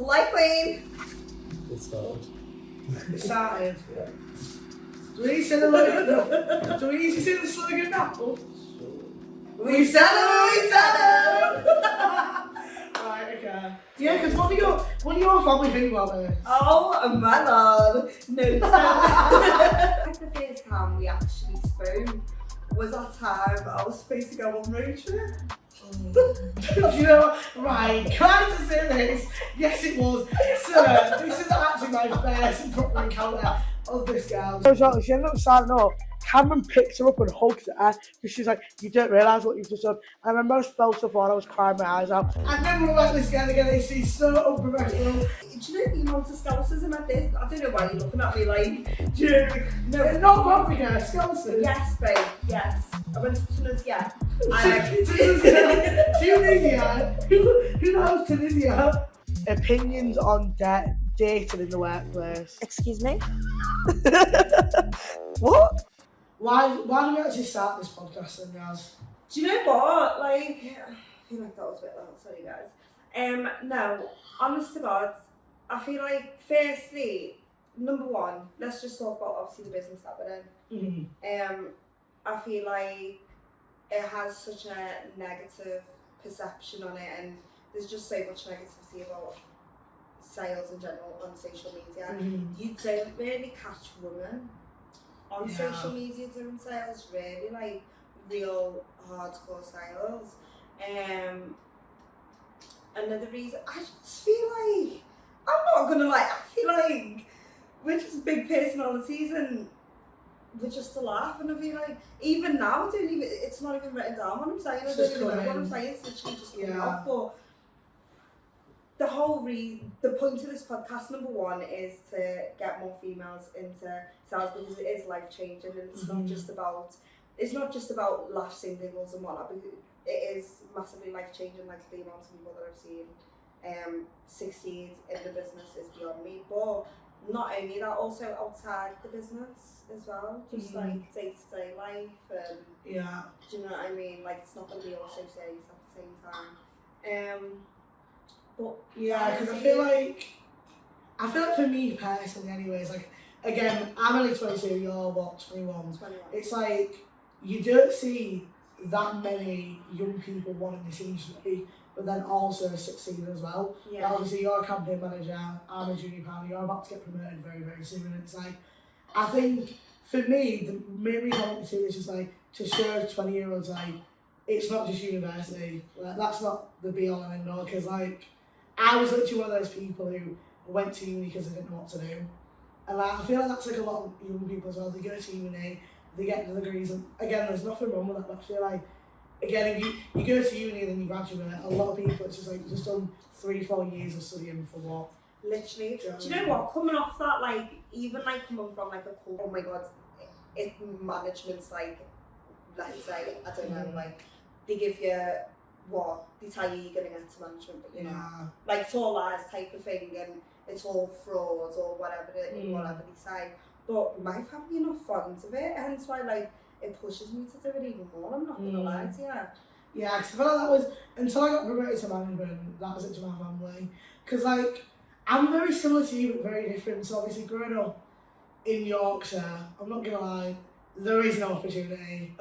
Light Queen! It started. It started. Yeah. Do we need to say the slogan? Do we need to say the slogan now? We sell them, we sell them! Right, okay. Yeah, because what do your family think about this? Oh my lord. No, so the first time we actually spoke was that time I was supposed to go on road trip. Do you know, right, can I just say this? Yes, it was. So, this is actually my first proper encounter of this girl. So she ended up signing up. Cameron picked her up and hugged her because she's like, you don't realise what you've just done. I remember I felt so far, I was crying my eyes out. I never let this girl again, she's so unprofessional. Do you know the amount of Scousers at this? I don't know why you're looking at me like, do you know? No, not Africa, Scousers. Yes, babe, yes. I went to Tunisia. Tunisia? Who knows Tunisia? Opinions on dating in the workplace. Excuse me? What? Why do we actually start this podcast then, guys? Do you know what? Like, I feel like that was a bit loud, sorry guys. No, honest to God, I feel like, firstly, number one, let's just talk about obviously the business that we're in. Mm-hmm. I feel like it has such a negative perception on it, and there's just so much negativity about sales in general on social media. Mm-hmm. You don't really catch women on social media doing sales, really, like real hardcore sales. Another reason, I just feel like, I'm not gonna lie, I feel like we're just big personalities and we're just a laugh, and I feel like even now, it's not even written down what I'm saying, I don't even know what I'm saying, it's literally just coming off. But the whole the point of this podcast, number one, is to get more females into sales because it is life changing, and it's not just about laughs and giggles and whatnot, but it is massively life changing. Like the amount of people that I've seen succeed in the business is beyond me. But not only that, also outside the business as well, just like day-to-day life, and do you know what I mean? Like, it's not going to be all so serious at the same time. But yeah, because I feel like for me personally anyways, like, again, I'm only 22, you're what, 21? 21. It's like, you don't see that many young people wanting this industry, but then also succeed as well. Yeah. Like, obviously you're a campaign manager, I'm a junior partner, you're about to get promoted very, very soon, and it's like, I think, for me, the main reason I want to do this is like, to show 20-year-olds, like, it's not just university, like, that's not the be all and end all, because like, I was literally one of those people who went to uni because they didn't know what to do. And like, I feel like that's like a lot of young people as well. They go to uni, they get the degrees, and again, there's nothing wrong with that, but I feel like, again, if you go to uni and then you graduate, a lot of people, it's just like, just done 3-4 years of studying for what? Literally. Do you know what? Coming off that, like, even like coming from like a cool, oh my god, management's like, let's say, I don't know, like, they give you what, they tell you you're going to get to management, but you know, like, it's all lies type of thing, and it's all fraud or whatever whatever they say. But my family are not fond of it, hence why, like, it pushes me to do it even more, I'm not going to lie to you. Yeah, because I feel like that was, until I got promoted to management, that was it to my family. Because, like, I'm very similar to you, but very different. So, obviously, growing up in Yorkshire, I'm not going to lie, there is no opportunity.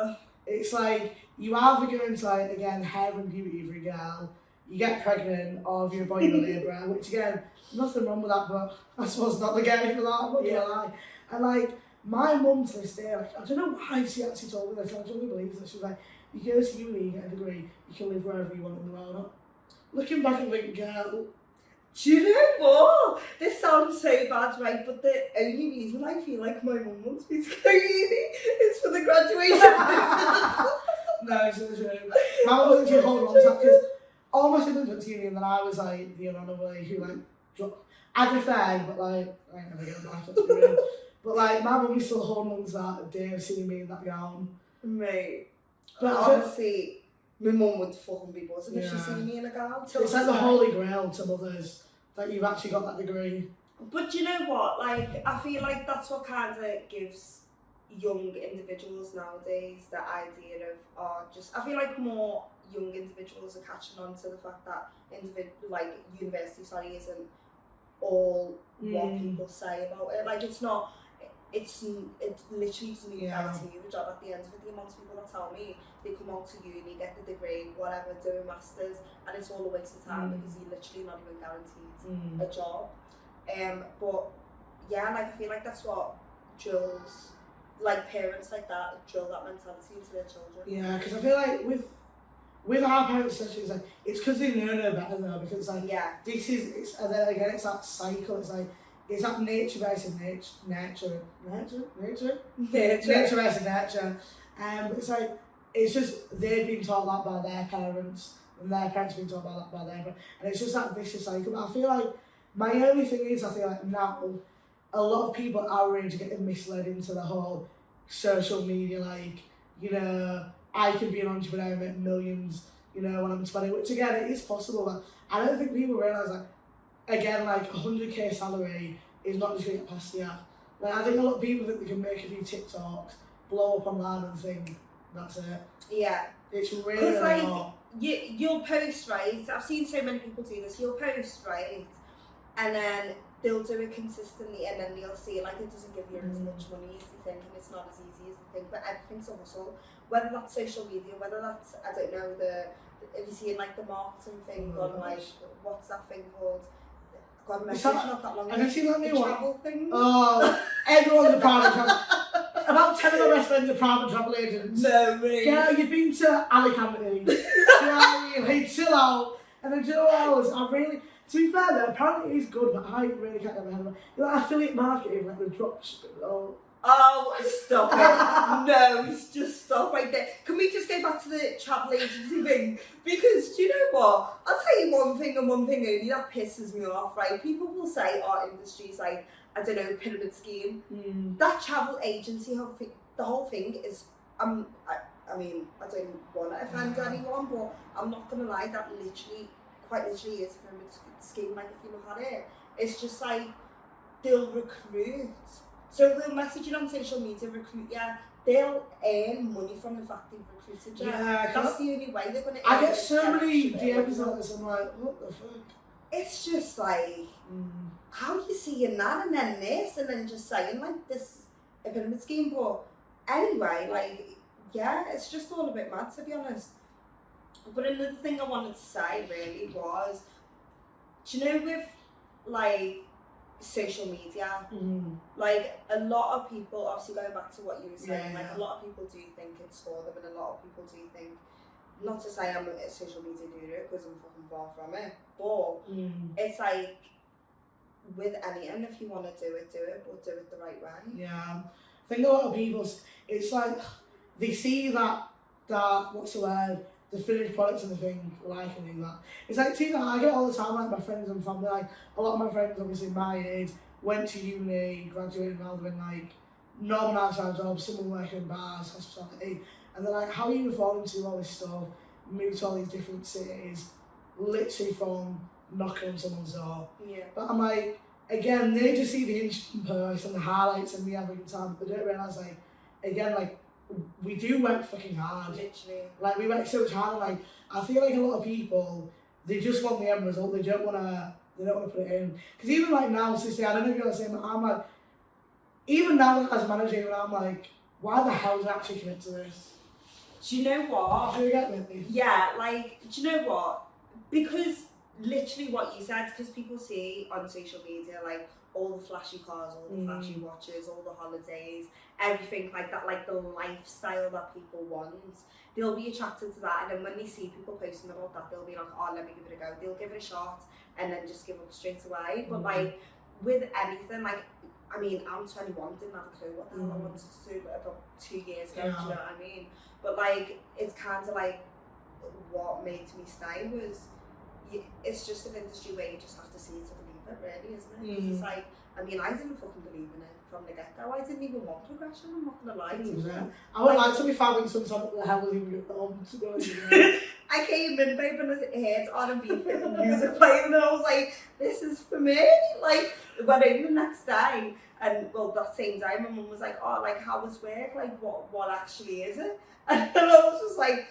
It's like, you either go into, like, again, hair and beauty for a girl, you get pregnant, or if you're a boy, you're a labourer, which, again, nothing wrong with that, but I suppose not the guy for that, I'm not going to lie. And, like, my mum to this day, like, I don't know why she actually told me this, I truly believe that. She was like, you go to uni, you get a degree, you can live wherever you want in the world. Looking back and thinking, girl, do you know what? This sounds so bad, right? But the only reason I feel like my mum wants me to go to uni is for the graduation. No, it's not true. My mum wasn't too holding on to that because all my siblings went to uni, and then I was like the anomaly who like dropped. I preferred, but like I ain't never getting back, let's be real. But like my mum was still holding on to that day of seeing me in that gown. Mate. But honestly, my mum would fucking be buzzing if she seen me in a gown. It's like the holy grail to mothers that you've actually got that degree. But you know what? Like, I feel like that's what kind of gives young individuals nowadays the idea of, I feel like more young individuals are catching on to the fact that university isn't all what people say about it. Like, it's not, it literally doesn't even guarantee you a job at the end of it. The amount of people that tell me they come out to uni, get the degree, whatever, do a master's, and it's all a waste of time because you're literally not even guaranteed a job. But yeah, like, I feel like that's what drills, like, parents like that drill that mentality into their children. Yeah, because I feel like with our parents, especially, it's because they know no better though. Because this is, and then again, it's that cycle. It's that nature versus nature versus nature. It's just they've been taught that by their parents, and their parents have been taught that by their parents, and it's just that vicious cycle. But I feel like my only thing is, I feel like now a lot of people our age are getting misled into the whole social media, like, you know, I can be an entrepreneur and make millions, you know, when I'm 20, which again, it is possible, but I don't think people realise that, again, like, 100k salary is not just going to get past you. Like, I think a lot of people think they can make a few TikToks, blow up online and think, that's it. Yeah. It's really like, not. You'll post, right? I've seen so many people do this. You'll post, right? And then they'll do it consistently, and then you'll see, like, it doesn't give you as much money as you think, and it's not as easy as you think, but everything's a hustle. Whether that's social media, whether that's, I don't know, if you see, like, the marketing thing on, like, what's that thing called? I got a message not that long ago. Have you seen that new one? Travel thing? Oh, everyone's a private travel. About 10 of my best friends are private travel agents. No, me. Yeah, you've been to Alicante. You know what I mean? Like, chill out. And then, do you know what else? To be fair though, apparently it is good, but I really can't get my head around it. You know, affiliate marketing, like the dropshipping. Oh, stop it. No, just stop right there. Can we just go back to the travel agency thing? Because, do you know what? I'll tell you one thing and one thing only that pisses me off, right? People will say our industry's like, I don't know, pyramid scheme. That travel agency, the whole thing is, I mean, I don't want to offend anyone, but I'm not going to lie, that quite literally is a pyramid scheme. Like, if you look at it, it's just like, they'll recruit. So they'll message you on social media, recruit you. They'll earn money from the fact they've recruited you. Yeah, that's the only way they're going to earn. I get so many DMs on this, I'm like, what the fuck? It's just like, how are you seeing that and then this and then just saying, like, this is a pyramid scheme? But anyway, like, yeah, it's just all a bit mad, to be honest. But another thing I wanted to say really was, do you know, with, like, social media, like, a lot of people, obviously going back to what you were saying, like, a lot of people do think it's for them, and a lot of people do think, not to say I'm a social media guru, because I'm fucking far from it, but it's like, with anything, if you want to do it, but do it the right way. Yeah, I think a lot of people, it's like, they see that what's the word, the finished products and the thing, like, and things like that. It's like, see that I get all the time, like, my friends and family, like, a lot of my friends, obviously my age, went to uni, graduated, now they're in, like, normal 9-to-5 jobs, some working in bars, hospitality, and they're like, how are you evolving to all this stuff, move to all these different cities, literally from knocking on someone's door. Yeah. But I'm like, again, they just see the instant post and the highlights and me having a good time, but they don't realise, like, again, like, we do work fucking hard. Literally. Like, we work so much hard, and, like, I feel like a lot of people, they just want the end result, they don't want to put it in. Because even, like, now, sister, I don't know if you're the same, but I'm like, even now as manager, I'm like, why the hell did I actually commit to this? Do you know what? Do you get me? Yeah, like, do you know what? Because literally what you said, because people see on social media, like, all the flashy cars, all the flashy watches, all the holidays, everything like that, like the lifestyle that people want, they'll be attracted to that, and then when they see people posting about that, they'll be like, oh, let me give it a go. They'll give it a shot and then just give up straight away. But like, with anything, like, I mean, I'm 21, didn't have a clue what the hell I wanted to do about 2 years ago, do you know what I mean? But like, it's kind of like, what made me stay was, it's just an industry where you just have to see it to believe it, really, isn't it? Because it's like, I mean, I didn't fucking believe in it from the get-go. I didn't even want progression, I'm not gonna lie to you. I would like to be found sometimes what the hell was even going on, to be honest. I came in, babe, and I heard R&B music playing, and I was like, this is for me. Like, went home the next day, and well, that same day, my mum was like, oh, like, how was work? Like, what actually is it? And I was just like,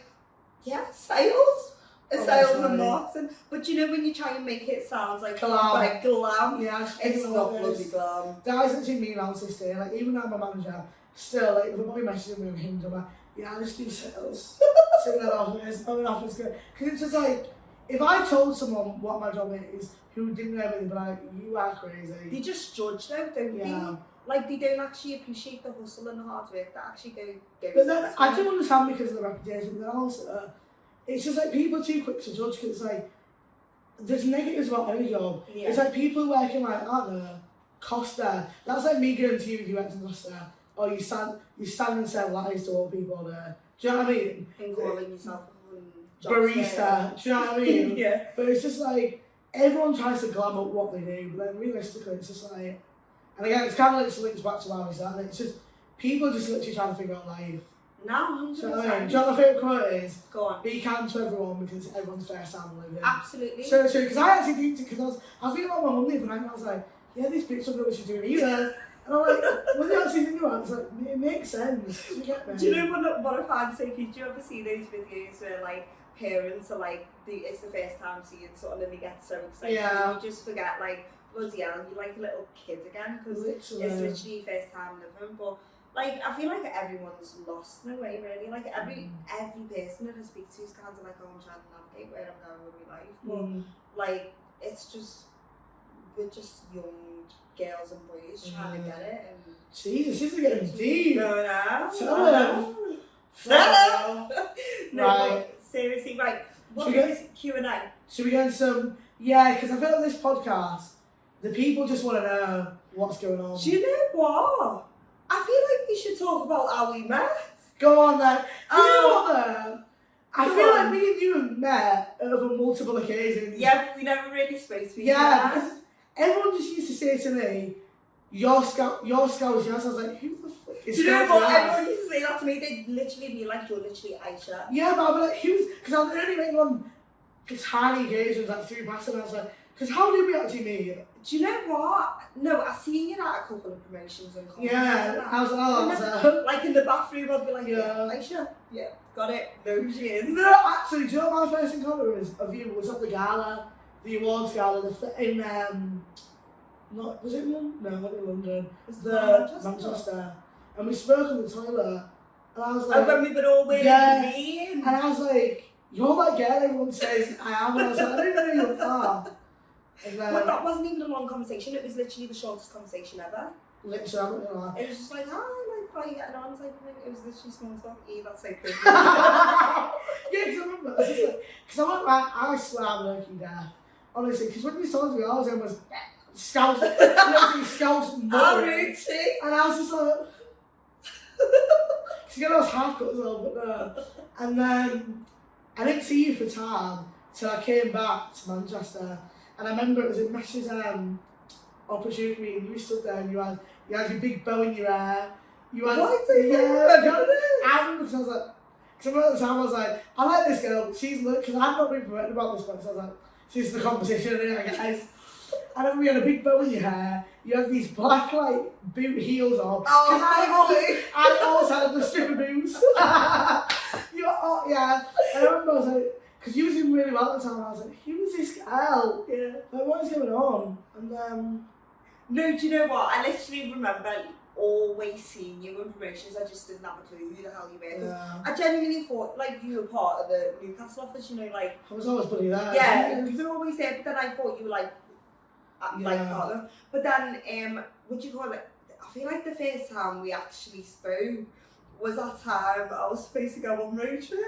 yeah, sales. sales and marketing. But you know when you try and make it sound like glam, yeah, it's not bloody glam. Guys actually mean I'll stay. Like even though I'm a manager, still like if a boy messages me on Hinge, I'm like, yeah, I just do sales. Sit in that office, I'm an office girl. Because it's just like, if I told someone what my job is, who didn't know me, they'd be like, you are crazy. They just judge though, don't they? Like they don't actually appreciate the hustle and the hard work that actually go. But then I do understand because of the reputation, but also it's just like people are too quick to judge because it's like there's negatives about any job. Yeah. It's like people working like, I don't know, Costa. That's like me going to you if you went to Costa. Or you stand and sell lies to all people there. Do you know what I mean? And calling yourself a barista. Do you know what I mean? Yeah. But it's just like everyone tries to glam up what they do, but then realistically it's just like, and again it's kind of like links back to why we started. It's just people just literally trying to figure out life. No, 100%. Do you know what I mean? Do you know what my favourite quote is? Go on. Be kind to everyone because it's everyone's first time living. Absolutely. So true, because I actually think, because I was thinking about my mum the other night and I was like, yeah, this bitch doesn't know what she's doing either. And I'm like, when you actually think about it, it's like, it makes sense. Do you get me? Do you know what I find so cute? Do you ever see those videos where like parents are like, it's the first time seeing someone and they get so excited and you just forget like, bloody hell, you're like a little kid again because it's literally your first time living. But like, I feel like everyone's lost in a way really. Like every person that I speak to is kind of like, oh, I'm trying to navigate where I'm going with my life. But like, it's just, we're just young girls and boys trying to get it. And Jesus, this is getting deep. No. Right. Seriously, right. What is Q&A? Should we get into some? Yeah, because I feel like this podcast, the people just want to know what's going on. Do you know what? I feel like we should talk about how we met. Go on then. You know what though? I feel like me and you have met over multiple occasions. Yeah, but we never really spoke to each other. Yeah, because everyone just used to say to me, your scout is Yas. I was like, who the fuck is Do you know what? Everyone used to say that to me. They'd literally be like, you're literally Aisha. Yeah, but I'd be like, who's, because I was only making on tiny occasions, like through passing, and I was like, because how did we actually meet? Do you know what? No, I've seen you at a couple of promotions and conferences. Yeah, I was like in the bathroom, I'd be like, Aisha, yeah, got it, no, she is. No, actually, do you know what my first encounter of you was at the gala, the awards gala, in, was it London? No, not in London. It was Manchester. And we spoke on the toilet, and I was like, when we were all wearing green. And I was like, you're that girl everyone says I am, and I was like, I don't even know who you are. And then, well, that wasn't even a long conversation, it was literally the shortest conversation ever. Literally, I'm not gonna lie. It was just like, hi, like, how are you getting on? Type of thing. It was literally small talk. That's so good. Yeah, because I remember, I was just like, because I'm like, I swear I'm looking deaf. Honestly, because when you told me, I was almost scouts, literally scouts muttering. And I was just like, because you know I was half cut as well, but no. And then I didn't see you for time till I came back to Manchester. And I remember it was in Mesh's opportunity, and you stood there and you had your big bow in your hair. You had, I remember because I was like, because at the time I was like, I like this girl, but she's because I've not been promoted about this one, so I was like, this is the competition, I guess. I remember you had a big bow in your hair, you had these black like boot heels on. Oh, I also had the stripper boots. You were, yeah. And I remember I was like, because you was doing really well at the time, and I was like, who is this girl? Yeah. Like, what is going on? And no, do you know what? I literally remember always seeing you in promotions. I just didn't have a clue who the hell you were. Yeah. I genuinely thought like you were part of the Newcastle office, you know, like. I was always pretty there. Yeah, because they were always there, but then I thought you were like part of them. But then, what do you call it? I feel like the first time we actually spoke was that time I was supposed to go on road trip.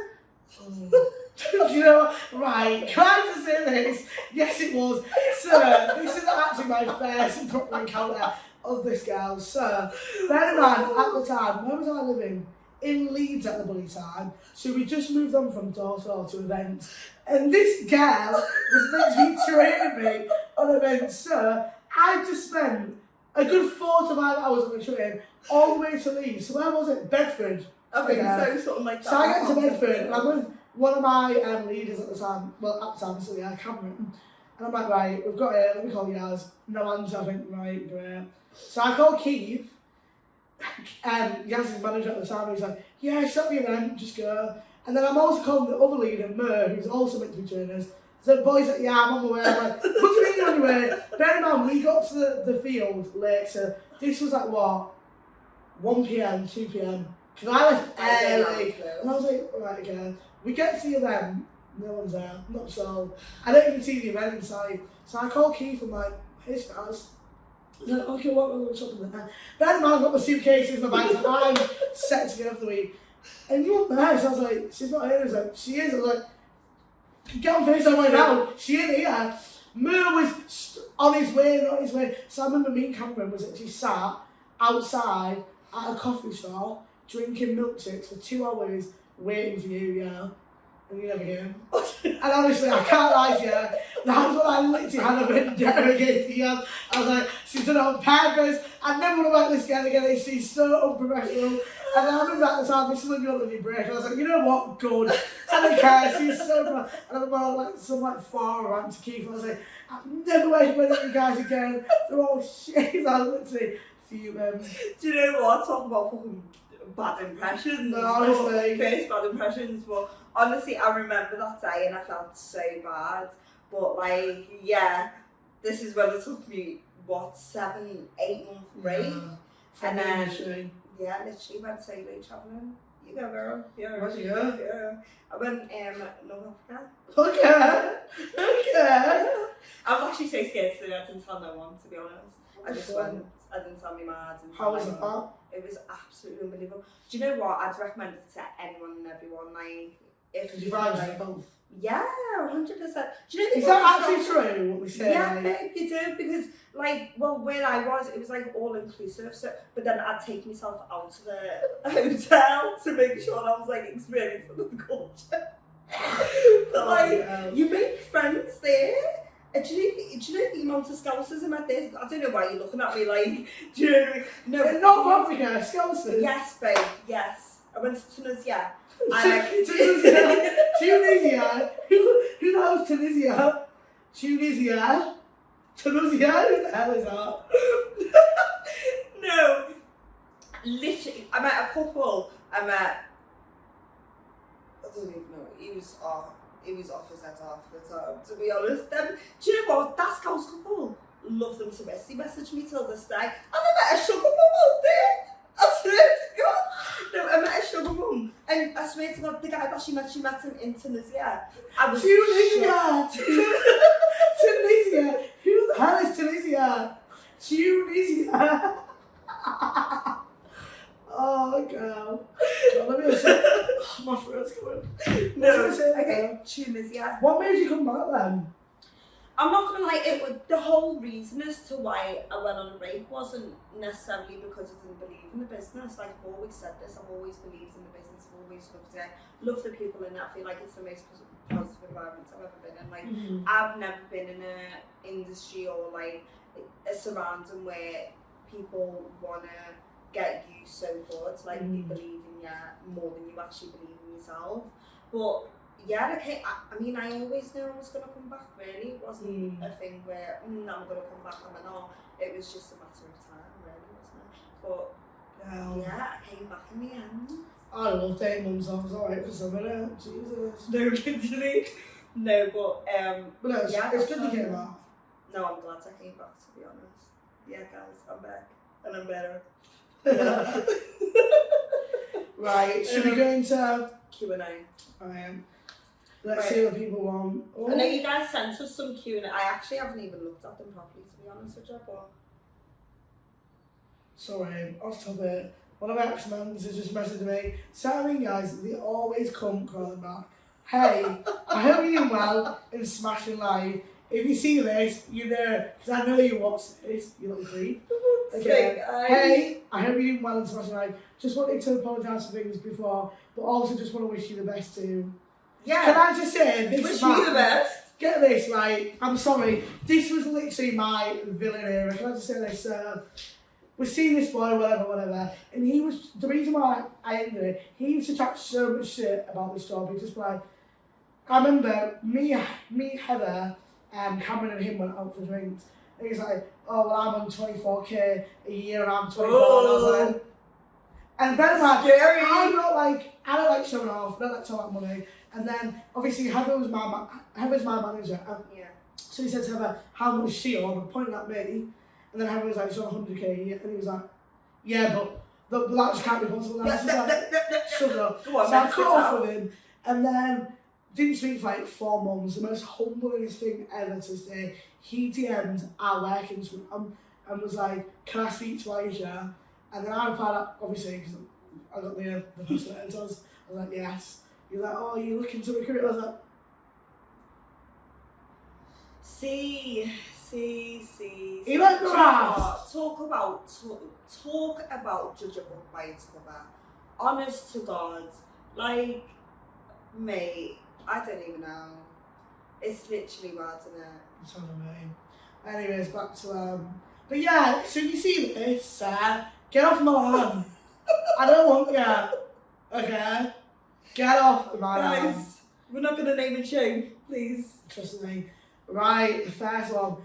You know, right, can I just say this? Yes, it was. Sir, this is actually my first proper encounter of this girl. Sir, bear in mind, at the time, where was I living? In Leeds at the bloody time. So we just moved on from door to door to events. And this girl was literally training me on events. Sir, I just spent a good 4 to 5 hours on the train all the way to Leeds. So where was it? Bedford. I think so, something like that. So I get to Bedford and I'm with one of my leaders at the time, so yeah, Cameron. And I'm like, right, we've got here, let me call Yas. No answer, I think, right, great. So I call Keith, Yaz's manager at the time, he's like, yeah, stop the event, just go. And then I'm also calling the other leader, Mer, who's also meant to be joining us. So the boys like, yeah, I'm on my way. I'm like, what do you mean you're on your way? Bear in mind, we got to the field late, so this was like, what, 1 p.m, 2 p.m. Because I left early. And I was like, right, okay. We get to the event, no one's there, not so. I don't even see the event inside. So I call Keith, I'm like, hey, guys. He's like, okay, what are we shopping there? Bear in mind, I've got my suitcases, my bags, and I'm set to go for the week. And you weren't there, so I was like, she's not here. I was like, she is. I was like, get on FaceTime right now. She ain't here. Mer was on his way, not on his way. So I remember me and Cameron was actually sat outside at a coffee shop drinking milkshakes for 2 hours waiting for you, yeah. And you never came. And honestly, I can't lie to you. That's what I literally had a vendetta against you. I was like, she's done it on purpose. I never want to work this girl again. She's so unprofessional. And I remember at the time, this is when you got the break. I was like, you know what? Good. I don't care. She's so bad. And I remember like some far around to Keith. I was like, I'm never working with you guys again. They're all shit. I was literally fuming. Do you know what? Talk about fucking bad impressions. No, honestly. First bad impressions. But honestly, I remember that day and I felt so bad. But like, yeah, this is when it took me, what, 7, 8 month break? Yeah. And then, yeah, literally went solo travelling. You go, girl. Yeah, where'd you go? Yeah. I went North Africa. Okay. I was actually so scared to do it. I didn't tell no one, to be honest. I just went. I didn't tell me mad. How was it? It was absolutely unbelievable. Do you know what? I'd recommend it to anyone and everyone. Like, if you ride both. Yeah, 100%. Do you know? Is that actually true? What we say? Yeah, babe, you do, because like, well, where I was, it was like all inclusive. So, but then I'd take myself out to the hotel to make sure I was like experiencing the culture. But like, you make friends there. And do you know the amount of Scousers I met there? I don't know why you're looking at me like, do you know what I mean? No, in North Africa, Scousers? Yes, babe, yes. I went to Tunisia. Tunisia? Who the hell is Tunisia? Tunisia? Tunisia? Who the hell is that? No. Literally, I met a couple. I don't even know. He was off his head half the time, to be honest. Do you know what? That Scouse couple, love them to miss. He messaged me till this day. And I met a sugar mum out there. I swear to God. No, I met a sugar mum. And I swear to God, the guy that she met him in Tunisia. I was Tunisia! Tunisia! Who the hell is Tunisia? Tunisia! Oh, girl. Let me just say, my throat's going. No, okay, Tunisia. What made you come back then? I'm not gonna lie, it was the whole reason as to why I went on a break wasn't necessarily because I didn't believe in the business. Like, I've always said this, I've always believed in the business, I've always loved it, love the people in it. I feel like it's the most positive environment I've ever been in. Like, I've never been in an industry or like a surrounding where people wanna get you so good, like you believe in you more than you actually believe in yourself. But yeah, okay, I mean, I always knew I was going to come back, really. It wasn't a thing where, I'm going to come back, I'm not. It was just a matter of time, really, wasn't it? But yeah, I came back in the end. I loved 8 months, I was alright for some minute. Jesus. No, literally. No, but no, yeah, it's good you came back. No, I'm glad I came back, to be honest. Yeah, guys, I'm back. And I'm better. Right, should we go into Q&A? Let's see what people want. Oh. I know you guys sent us some Q&A. I actually haven't even looked at them properly, to be honest with you, but... Sorry, off topic. One of our ex-mans has just messaged me. Sorry guys, they always come crawling back. Hey, I hope you're doing well in Smashing Live. If you see this, you know, because I know you watch this, you little creep. Okay. Hey, I hope you're doing well in Smashing Live. Just wanted to apologise for things before, but also just want to wish you the best too. Yeah. Can I just say, this wish you the best. Get this, right? I'm sorry. This was literally my villain era. Can I just say this? We've seen this boy, whatever, and he was, the reason why I ended it, he used to chat so much shit about this job. He just like, I remember me, Heather, Cameron and him went out for drinks, and he's like, oh, well, I'm on 24k a year and I'm 24, and I was like, And bear in mind, Scary. I don't like showing off, I don't like talking about money. And then obviously Heather was my manager. And Yeah. so he said to Heather, how much is she on? Pointing at me. And then Heather was like, she's on 100k. And he was like, yeah, but that just can't be possible. And I was just like, shut up. Go on, So I cut off with him. And then didn't speak for like 4 months. The most humblingest thing ever to say. He DM'd our work Instagram and was like, can I speak to Aisha? And then I replied, obviously, because I got the person that I was like, yes. He was like, oh, you're looking to recruit? I was like, See. He like the Talk about judge a book by its cover. Honest to God, like, mate, I don't even know. It's literally mad, isn't it? It's on me. Anyways, back to but yeah, so you see this, get off my lawn. I don't want you. Okay? Get off my lawn. Guys, we're not gonna name and shame, please. Trust me. Right, the first one.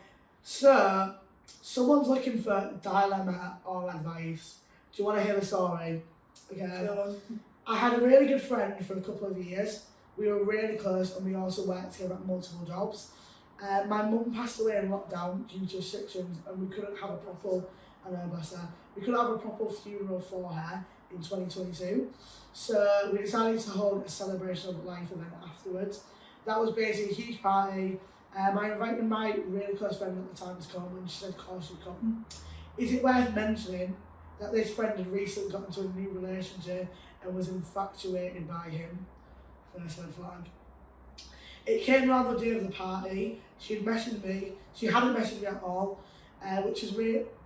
So, someone's looking for dilemma or advice. Do you want to hear the story? Okay. I had a really good friend for a couple of years. We were really close and we also worked together at multiple jobs. My mum passed away in lockdown due to restrictions and we couldn't have a proper, I know, bless her, we couldn't have a proper funeral for her in 2022. So we decided to hold a celebration of life event afterwards. That was basically a huge party. I invited my really close friend at the time to come and she said, of course she'd come. Is it worth mentioning that this friend had recently got into a new relationship and was infatuated by him? First red flag. It came around the day of the party. She had messaged me. She hadn't messaged me at all, which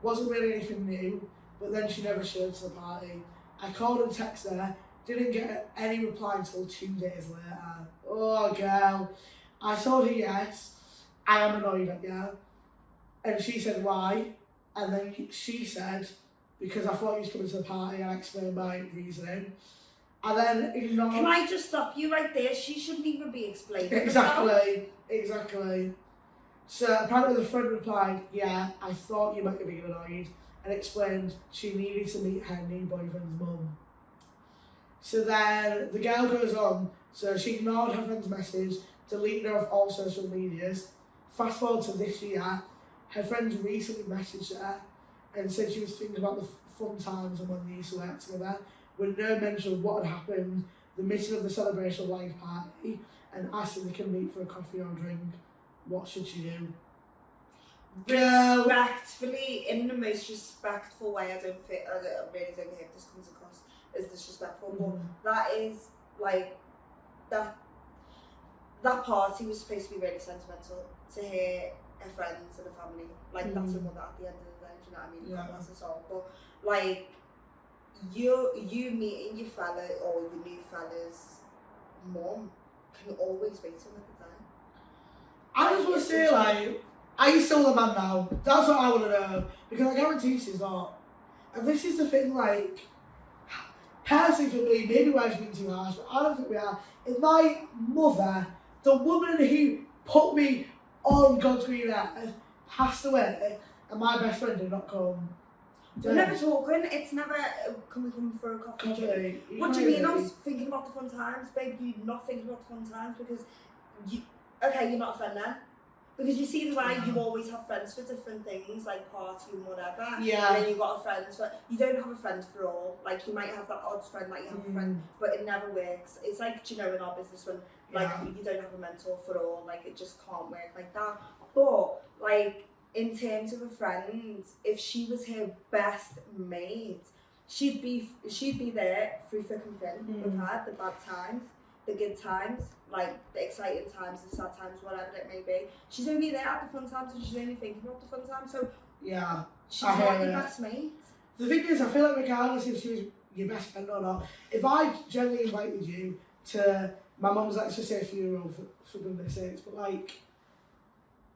wasn't really anything new, but then she never showed to the party. I called and texted her, didn't get any reply until 2 days later. Oh, girl. I told her yes, I am annoyed at you. And she said, why? And then she said, because I thought you was coming to the party and I explained my reasoning. And then ignored... Can I just stop you right there? She shouldn't even be explaining Exactly. So apparently the friend replied, yeah, I thought you might be being annoyed, and explained she needed to meet her new boyfriend's mum. So then the girl goes on, so she ignored her friend's message, deleted her off all social medias. Fast forward to this year, her friends recently messaged her and said she was thinking about the fun times and when they used to work together, with no mention of what had happened, the missing of the celebration of life party, and asked if they can meet for a coffee or a drink. What should she do? Respectfully, in the most respectful way, I really don't think if this comes across as disrespectful, but that is like that party was supposed to be really sentimental to hear her friends and her family. Like that's her mother at the end of the day, do you know what I mean? Yeah. That's the song. But like you meeting your fella or your new fella's mum can always wait till another time. I just want to say, like, are you still the man now? That's what I want to know. Because I guarantee she's not. And this is the thing, like, personally for me, maybe we're being too harsh, but I don't think we are. If my mother, the woman who put me on God's green earth, passed away, and my best friend did not come. We're never talking, it's never, can we come for a coffee? What do you mean? I was thinking about the fun times, babe. You're not thinking about the fun times because you're not a friend then. Because you see the way you always have friends for different things, like party and whatever. Yeah. And then you've got a friend for, you don't have a friend for all. Like you might have that odd friend, like you have a friend, but it never works. It's like, do you know, in our business when like you don't have a mentor for all, like it just can't work like that. But like in terms of a friend, if she was her best mate, she'd be there through thick and thin with her, the bad times, the good times, like the exciting times, the sad times, whatever it may be. She's only there at the fun times and she's only thinking about the fun times. So yeah, she's not your best mate. The thing is, I feel like regardless if she was your best friend or not, if I generally invited you to my mum's, let's just say a funeral for goodness sakes, but like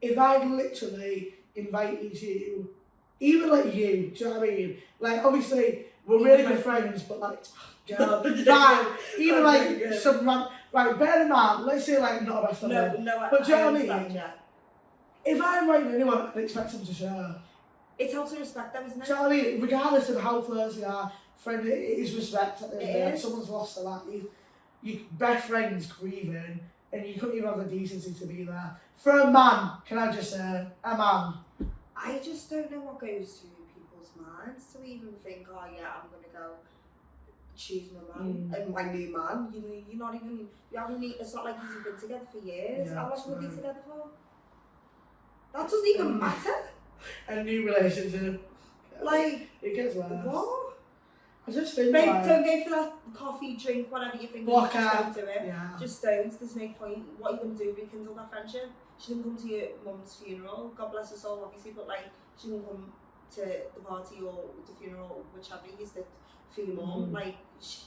if I literally invited you, even like you, do you know what I mean? Like obviously we're really good friends, but like girl, fine. Even like some right, bear in mind, let's say like not a best friend. No, but do you know what I mean? Yeah. If I invite anyone, I expect them to share. It's how to respect them, isn't it? Do you know what I mean? Regardless of how close they are, friend, it is respect at the end of the day. It is. Someone's lost their life. Your best friend's grieving, and you couldn't even have the decency to be there. For a man, can I just say, a man. I just don't know what goes through people's minds to even think, oh yeah, I'm gonna go choose my man and my new man. You're not even, you haven't. It's not like you've been together for years. How long were they together for? That doesn't even matter. A new relationship. Like, it gets worse. What? I just think Babe, like, don't go for that coffee, drink, whatever you think. Block Just out. don't do it. Yeah. Just don't. There's no point. What are you going to do? Rekindle that friendship? She didn't come to your mum's funeral. God bless her soul, obviously, but like, she didn't come to the party or the funeral, whichever it is that for your mum. Like, she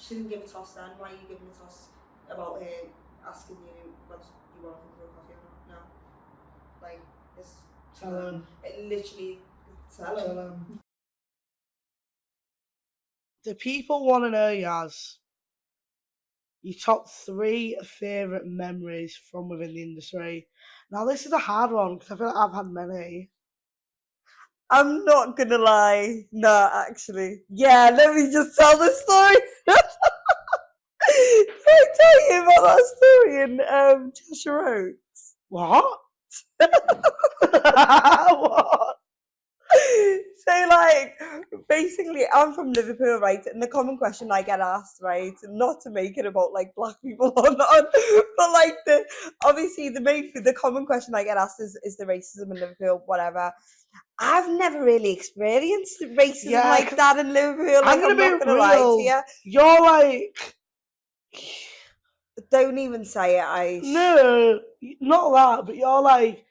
didn't give a toss then. Why are you giving a toss about her asking you whether you want to come for a coffee or not? No. Like, it's. Tell them. It literally. Tell them. The people want to know, Yas, your top 3 favourite memories from within the industry. Now, this is a hard one because I feel like I've had many. I'm not gonna lie. No, actually. Yeah, let me just tell the story. Can I tell you about that story in Cheshire Oaks? What? What? So, like, basically, I'm from Liverpool, right? And the common question I get asked, right, not to make it about like black people or not, but like the common question I get asked is the racism in Liverpool, whatever. I've never really experienced racism like that in Liverpool. Like, I'm not gonna lie to you. You're like, don't even say it, Aish. No, not that, but you're like,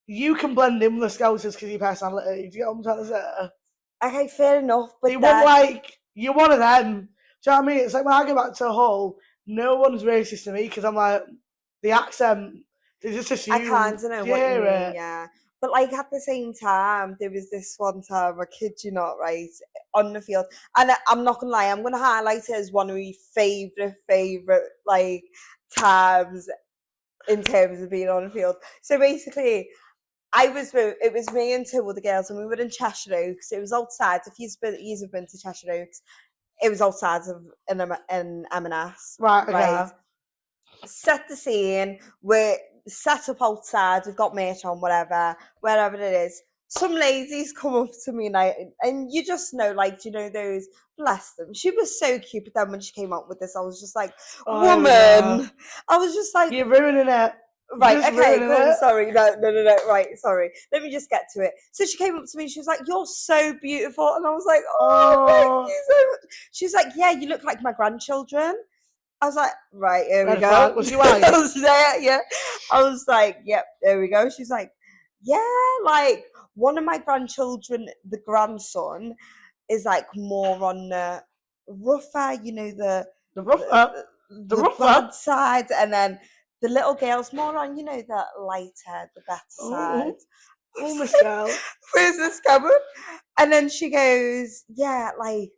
you can blend in with the Scousers because of your personality. Do you get what I'm trying to say? Okay, fair enough, but you want like, you're one of them. Do you know what I mean? It's like when I go back to Hull, no one's racist to me because I'm like, the accent, they just assume. I kind of know what you mean, yeah. But like at the same time, there was this one time, I kid you not, right, on the field. And I'm not gonna lie, I'm gonna highlight it as one of my favourite like times in terms of being on the field. So basically, it was me and 2 other girls, and we were in Cheshire Oaks. It was outside. If you've been to Cheshire Oaks, it was outside of in M&S. Right. Set the scene. We're set up outside. We've got merch on, wherever it is. Some ladies come up to me and you just know, like, do you know those, bless them. She was so cute, but then when she came up with this, I was just like, woman. Yeah. I was just like, you're ruining it. Right, okay, cool, sorry, no, right, sorry. Let me just get to it. So she came up to me and she was like, you're so beautiful. And I was like, oh, thank you so much. She was like, yeah, you look like my grandchildren. I was like, right, here we go. Was you right? I was there, yeah. I was like, yep, there we go. She's like, yeah, like, one of my grandchildren, the grandson, is like more on the rougher, you know, the rougher side, and then the little girl's more on, you know, the lighter, the better side. Oh, Michelle. Where's this coming? And then she goes, yeah, like,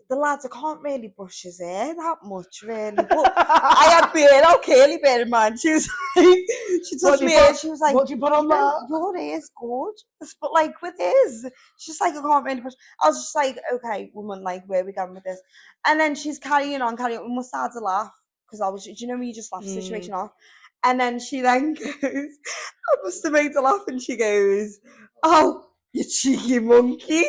the lads, I can't really brush his hair that much, really. But I had my hair out curly, bear in mind. She was like, she touched me hair, she was like, what do you put on that? Your hair's gorgeous, but like with his, she's like, I can't really brush. I was just like, okay, woman, like, where are we going with this? And then she's carrying on. We must have had a laugh. Because I was, do you know when you just laugh the situation off? And then she then goes, I must have made her laugh, and she goes, oh, you cheeky monkey.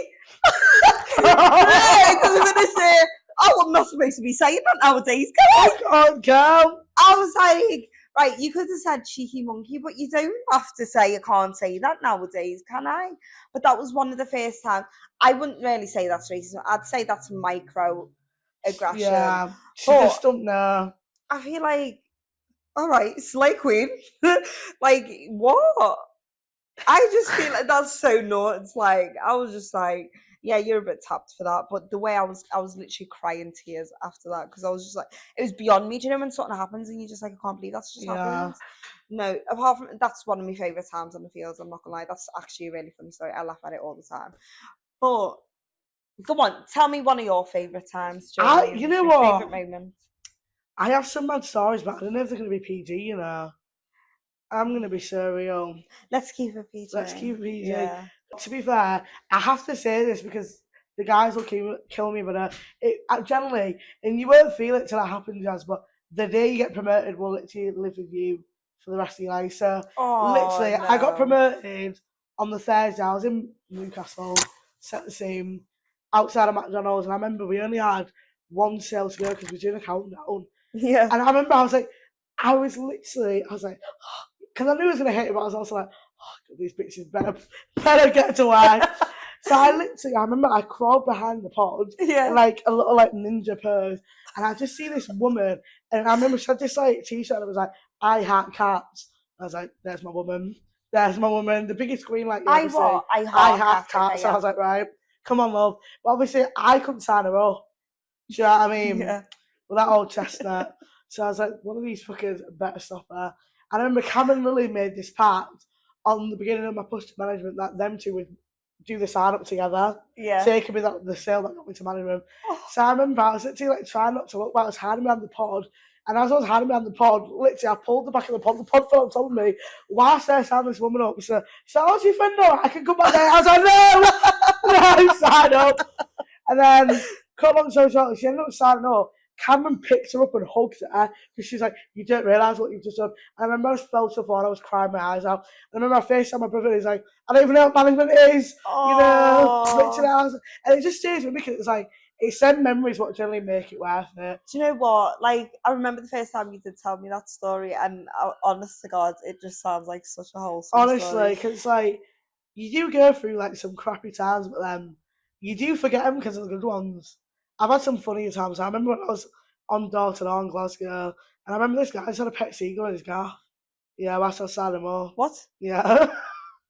Right, because finish it. Oh, I'm not supposed to be saying that nowadays, can I? Go. I was like, right, you could have said cheeky monkey, but you don't have to say I can't say that nowadays, can I? But that was one of the first times. I wouldn't really say that's racism. I'd say that's micro aggression. Yeah, she just don't know. I feel like, all right, slay queen. Like, what? I just feel like that's so nuts. Like, I was just like, yeah, you're a bit tapped for that. But the way I was literally crying tears after that, because I was just like, it was beyond me. Do you know when something happens and you're just like, I can't believe that's just happened? No, apart from, that's one of my favourite times on the fields, I'm not gonna lie. That's actually a really funny story. I laugh at it all the time. But, go on, tell me one of your favourite times. You know what? Favourite moment. I have some bad stories, but I don't know if they're going to be PG, you know. I'm going to be so real. Let's keep it PG. Let's keep it PG. Yeah. To be fair, I have to say this because the guys will kill me, but generally, and you won't feel it till it happens, Jazz, but the day you get promoted will literally live with you for the rest of your life. So, literally, no. I got promoted on the Thursday. I was in Newcastle, set the scene, outside of McDonald's, and I remember we only had one sale to go because we were doing a countdown. Yeah. And I remember I was like, because I knew I was going to hit it, but I was also like, oh, these bitches better get to work. So I remember I crawled behind the pod, like a little like ninja pose, and I just see this woman, and I remember she had this like t-shirt, and it was like, I heart cats. I was like, there's my woman. The biggest screen like you ever see. I heart cats. So I was like, right, come on, love. But obviously, I couldn't sign her up. Do you know what I mean? Yeah. With that old chestnut. So I was like, one of these fuckers better stop her. And I remember Cam and Lily made this pact on the beginning of my push to management that them two would do the sign up together. Yeah. So it could be the sale that got me to management. So I remember I was literally like trying not to look, but I was hiding behind the pod. And as I was hiding behind the pod, literally I pulled the back of the pod fell on top of me. Whilst I signed this woman up, so how's your friend know? I can come back there. I was like, no, sign up. And then, cut long story short, she ended up signing up. Cameron picked her up and hugged her because she's like, you don't realise what you've just done. And I remember I felt so far, I was crying my eyes out. I remember I FaceTimed my brother and he's like, I don't even know what management is. You know, literally. And it just stays with me because it's like, it's them memories what generally make it worth it. Do you know what? Like, I remember the first time you did tell me that story, and honest to God, it just sounds like such a wholesome honestly, because like, you do go through like some crappy times, but then you do forget them because of the good ones. I've had some funny times. I remember when I was on door-to-door in Glasgow, and I remember this guy just had a pet seagull in his gaff. Yeah, whilst I was signing him up. What? Yeah.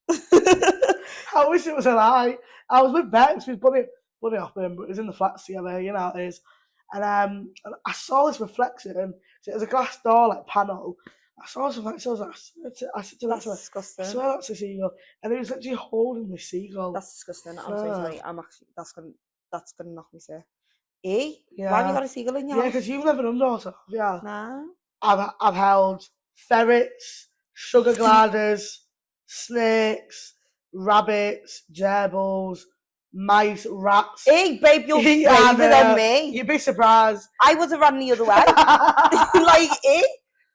I wish it was a lie. I was with Bex, with Bunny Hopping, but it was in the flats together, you know how it is. And I saw this reflection, so it was a glass door, like, panel. I saw this reflection, I said to That's him, disgusting. I swear that's a seagull. And he was literally holding the seagull. That's disgusting. I'm so sorry. That's gonna knock me sick. Eh? Yeah. Why have you got a seagull in your house? Yeah, because you've never done daughter, yeah. No. I've held ferrets, sugar gliders, snakes, rabbits, gerbils, mice, rats. Hey, babe, you're braver than me. You'd be surprised. I would have run the other way. Like, eh?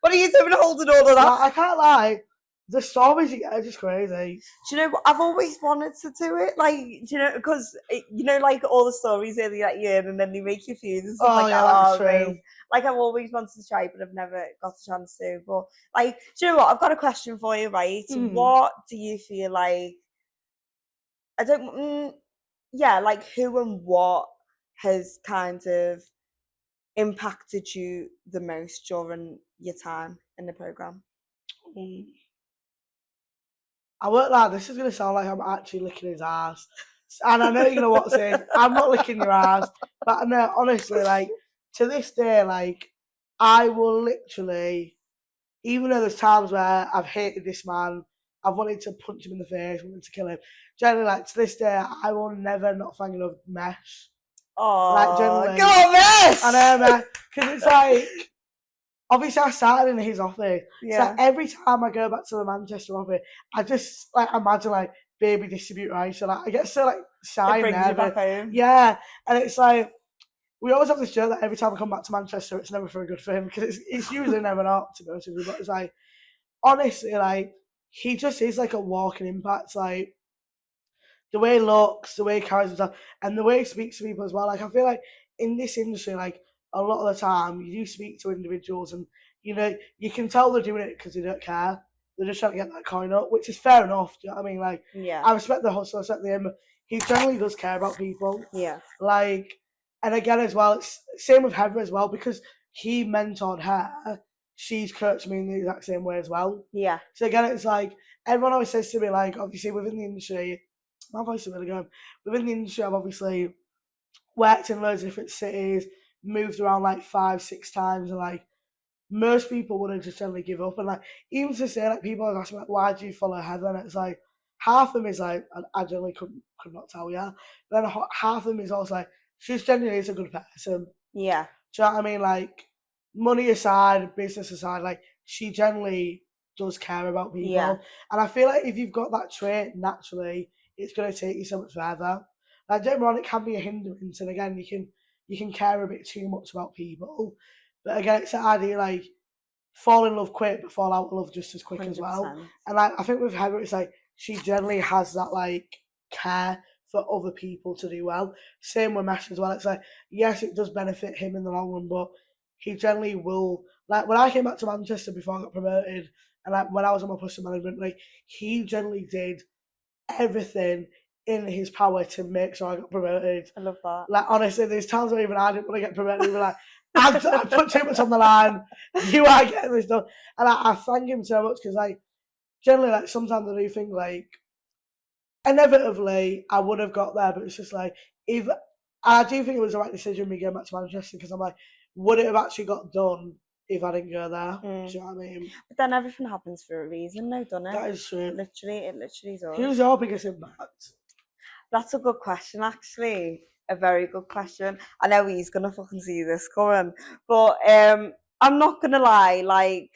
What are you doing holding all of that? Like, I can't lie. The stories you get are just crazy. Do you know what? I've always wanted to do it. Like, do you know, because, you know, like all the stories that they let you in and then they make you feel and stuff like yeah, that. That's true. Like, I've always wanted to try, but I've never got the chance to. But, like, do you know what? I've got a question for you, right? What do you feel like? Like, who and what has kind of impacted you the most during your time in the programme? I won't lie, this is going to sound like I'm actually licking his ass. And I know you're going to want to say, I'm not licking your ass. But I know, honestly, like, to this day, like, I will literally, even though there's times where I've hated this man, I've wanted to punch him in the face, wanted to kill him. Generally, like, to this day, I will never not thank enough Mesh. Oh, like, generally. Go on, Mesh! I know, man. Because it's like, obviously, I started in his office. Yeah. So every time I go back to the Manchester office, I just like imagine like baby distribute rice. So like I get so like shy it brings and you back home. Yeah, and it's like we always have this joke that every time I come back to Manchester, it's never for a good for him because it's usually never not, to be honest with you. But it's like honestly, like he just is like a walking impact. Like the way he looks, the way he carries himself, and the way he speaks to people as well. Like I feel like in this industry, like a lot of the time, you do speak to individuals, and you know you can tell they're doing it because they don't care. They're just trying to get that coin up, which is fair enough. Do you know what I mean? Like, yeah, I respect the hustle, I respect the aim, but he generally does care about people. Yeah. Like, and again as well, it's same with Heather as well because he mentored her. She's coached me in the exact same way as well. Yeah. So again, it's like everyone always says to me, like, obviously within the industry, my voice is really good. Within the industry, I've obviously worked in loads of different cities, moved around like 5-6 times, and like most people wouldn't just generally give up. And like even to say like people have asked me like, why do you follow Heather? And it's like half of them is like I generally could not tell you. Then half of them is also like she's genuinely is a good person. Yeah. Do you know what I mean? Like money aside, business aside, like she generally does care about people. Yeah. And I feel like if you've got that trait naturally, it's gonna take you so much further. Like, don't get me wrong, it can be a hindrance, and again, you can care a bit too much about people. But again, it's the idea like fall in love quick, but fall out of love just as quick as well. 100%. And like I think with Heather, it's like she generally has that like care for other people to do well. Same with Mesh as well. It's like yes, it does benefit him in the long run, but he generally will. Like when I came back to Manchester before I got promoted, and like when I was on my pushing management, like he generally did everything in his power to make sure I got promoted. I love that. Like honestly, there's times where even I didn't want to get promoted. We were like, I've put too much on the line. You are getting this done, and I thank him so much because like generally like sometimes I do think like inevitably I would have got there, but it's just like if I do think it was the right decision me going back to Manchester because I'm like, would it have actually got done if I didn't go there? Do you know what I mean? But then everything happens for a reason, though, doesn't it? That is true. It literally does. Who's your biggest impact? That's a good question, actually. A very good question. I know he's gonna fucking see this coming, but I'm not gonna lie. Like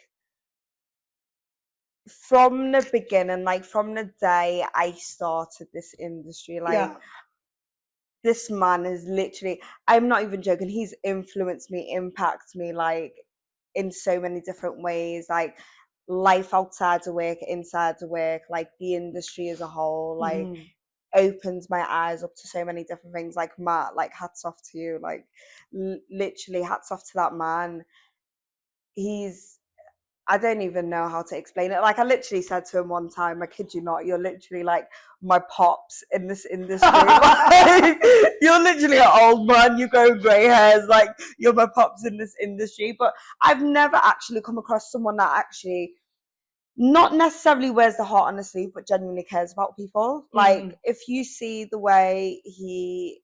from the beginning, like from the day I started this industry, like this man is literally. I'm not even joking. He's influenced me, impacted me, like in so many different ways. Like life outside of work, inside of work, like the industry as a whole, like. Opens my eyes up to so many different things. Like Matt, like hats off to you, like literally hats off to that man. I don't even know how to explain it. Like I literally said to him one time, I kid you not, you're literally like my pops in this industry. Like, you're literally an old man, you grow grey hairs, like you're my pops in this industry. But I've never actually come across someone that actually not necessarily wears the heart on the sleeve, but genuinely cares about people. Like if you see the way he,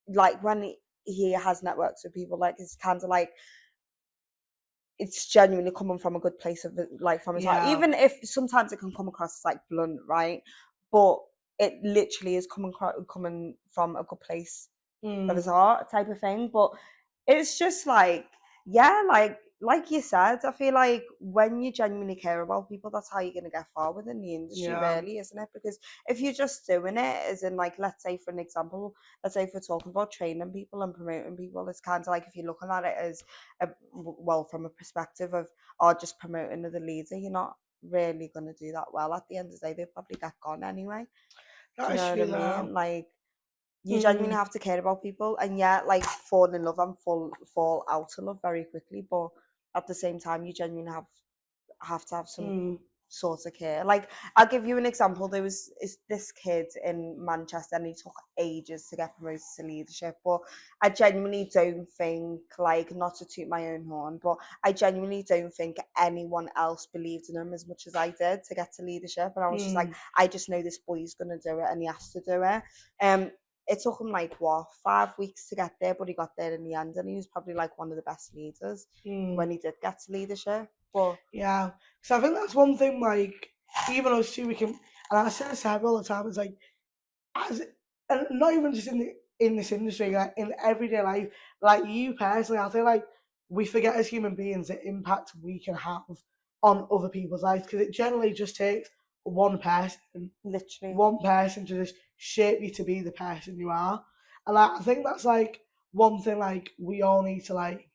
like when he has networks with people, like it's kind of like it's genuinely coming from a good place of like from his heart. Even if sometimes it can come across as like blunt, right? But it literally is coming from a good place of his heart, type of thing. But it's just like, yeah, like you said, I feel like when you genuinely care about people, that's how you're going to get far within the industry, really, isn't it? Because if you're just doing it, as in like, let's say for an example, let's say if we're talking about training people and promoting people, it's kind of like if you're looking at it as, well, from a perspective of, just promoting the leader, you're not really going to do that well. At the end of the day, they'll probably get gone anyway. Do you know what I mean? Like, you genuinely have to care about people, and like fall in love and fall out of love very quickly, but at the same time you genuinely have to have some sort of care. Like I'll give you an example. There was this kid in Manchester and he took ages to get promoted to leadership, but I genuinely don't think, like, not to toot my own horn, but I genuinely don't think anyone else believed in him as much as I did to get to leadership. And I was just like, I just know this boy's gonna do it and he has to do it. It took him like 5 weeks to get there, but he got there in the end, and he was probably like one of the best leaders when he did get to leadership. But yeah, so I think that's one thing. Like even us two, we can, and I say this to her all the time. It's like, and not even just in this industry, like in everyday life, like you personally, I feel like we forget as human beings the impact we can have on other people's lives, because it generally just takes one person, literally one person to just shape you to be the person you are. And like, I think that's like one thing like we all need to like,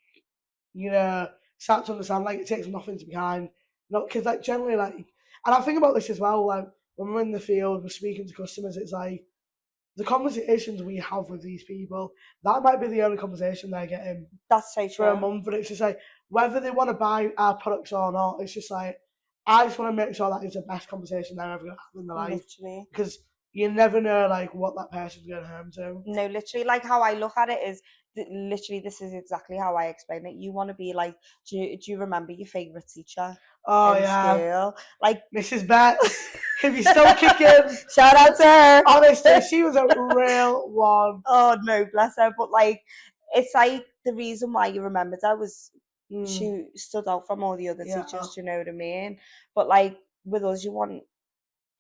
start to understand, like it takes nothing to be kind. Not because like generally like, and I think about this as well, like when we're in the field, we're speaking to customers, it's like the conversations we have with these people, that might be the only conversation they're getting. That's so true. For a month, and it's just like whether they want to buy our products or not, it's just like I just want to make sure that is the best conversation they're ever going to have in their life. Literally. Because you never know like what that person's going home to. No, literally, like how I look at it is literally this is exactly how I explain it. You want to be like, do you remember your favourite teacher? Oh in school? Like Mrs. Betts. If you're still kicking, shout out to her. Honestly, she was a real one. Oh no, bless her. But like, it's like the reason why you remembered her was she stood out from all the other teachers. Do you know what I mean? But like with us, you want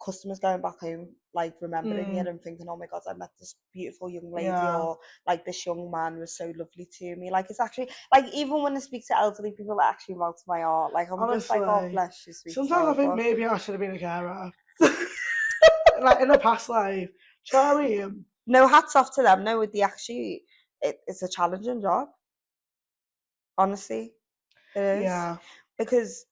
customers going back home, like remembering you and thinking, oh my god, I met this beautiful young lady, or like this young man was so lovely to me. Like it's actually like, even when I speak to elderly people, it actually melts my heart. Like I'm honestly, just like, oh bless you, sweet. Sometimes I think maybe I should have been a carer. Like in a past life. Do you know what I mean? no, hats off to them. No, it's a challenging job. Honestly, it is. Yeah. Because,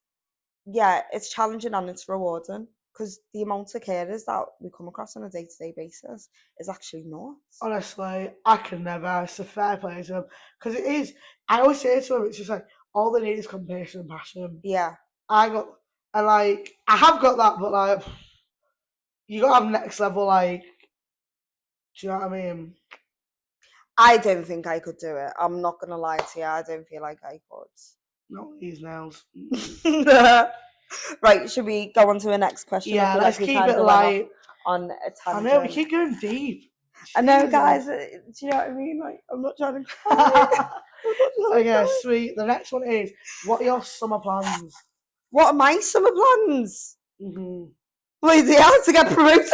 yeah, it's challenging and it's rewarding. Because the amount of carers that we come across on a day-to-day basis is actually nuts. Honestly, I can never. It's a fair play to them. Because it is, I always say to them, it's just like, all they need is compassion and passion. Yeah. I have got that, but like, you gotta have next level, like, do you know what I mean? I don't think I could do it. I'm not gonna lie to you. I don't feel like I Not these nails. could. Right, should we go on to the next question? I Yeah, feel let's like we keep kind it of went off light. on a I tangent. know, we keep going deep. I know, Jesus. guys. Do you know what I mean? Like, I'm not trying to cry. Okay, sweet. The next one is, what are your summer plans? What are my summer plans? Mm-hmm. Wait, to get promoted?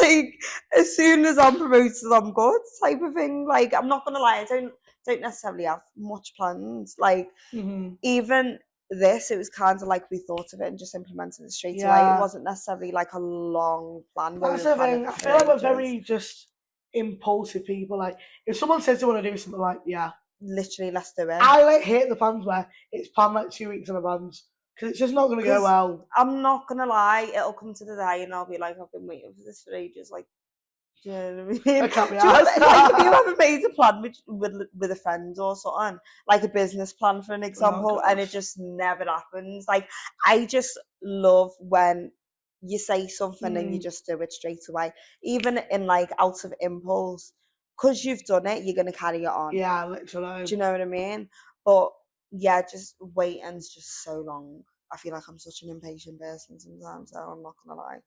Like, as soon as I'm promoted, I'm good, type of thing. Like, I'm not gonna lie, I don't necessarily have much plans. Like, Mm-hmm. even this, it was kind of like we thought of it and just implemented it straight away. Yeah. It wasn't necessarily like a long plan. Where That's we the were planning thing. I for feel like we're ages. very just impulsive people. Like, if someone says they want to do something, like, yeah. Literally, let's do it. I like hate the plans where it's planned like 2 weeks in advance because it's just not going to go 'Cause well. I'm not gonna lie, it'll come to the day and I'll be like, I've been waiting for this for ages. Like, do you know what I mean? I can't be Do you arsed. ever, like, have you ever made a plan with a friend or something, like a business plan for an example, and it gosh. just never happens? Like, I just love when you say something and you just do it straight away, even in like out of impulse, because you've done it, you're gonna carry it on. Yeah, literally. Do you know what I mean? But yeah, just waiting's just so long. I feel like I'm such an impatient person sometimes, so I'm not gonna lie.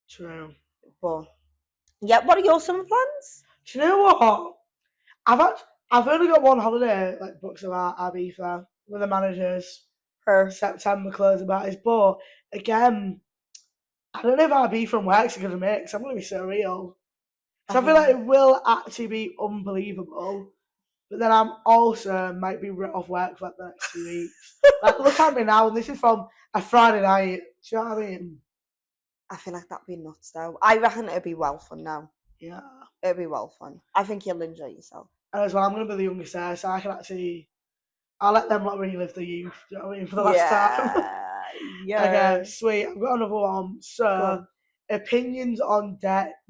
True. But yeah, what are your summer plans? Do you know what? I've only got one holiday like booked about Ibiza with the managers. Her. September closing parties, but again, I don't know if Ibiza from work's going to make. Cause I'm going to be so real. So I feel like it will actually be unbelievable. But then I'm also might be writ off work for like the next 2 weeks. Like, look at me now. This is from a Friday night. Do you know what I mean? I feel like that'd be nuts though. I reckon it'd be well fun now. Yeah. It'd be well fun. I think you'll enjoy yourself. And as well, I'm going to be the youngest there, so I can actually. I'll let them like relive the youth. Do you know what I mean? For the last time. Yeah. Okay, sweet. I've got another one. So, opinions on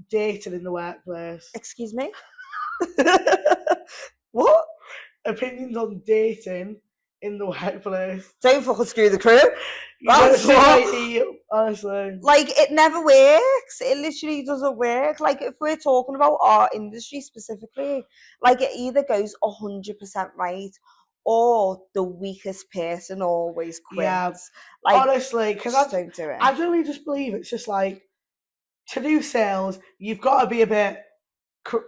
dating in the workplace. Excuse me? What? Opinions on dating in the workplace. Don't fucking screw the crew. That's That's honestly. Like, it never works. It literally doesn't work. Like, if we're talking about our industry specifically, like, it either goes 100% right or the weakest person always quits. Yeah. Like, Honestly, because just don't do it. I really just believe it's just like, to do sales, you've got to be a bit, you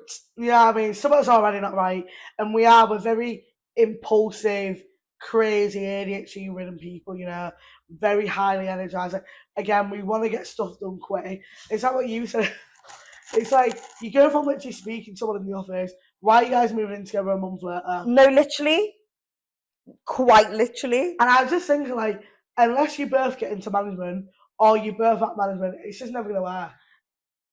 know what I mean? Something's already not right. And we're very impulsive, crazy, ADHD-ridden people, you know, very highly energized. Like, again, we want to get stuff done quick. Is that what you said? It's like, you go from literally speaking to someone in the office, why are you guys moving in together a month later? No, literally. Quite literally. And I was just thinking, like, unless you both get into management or you both at management, it's just never going to work.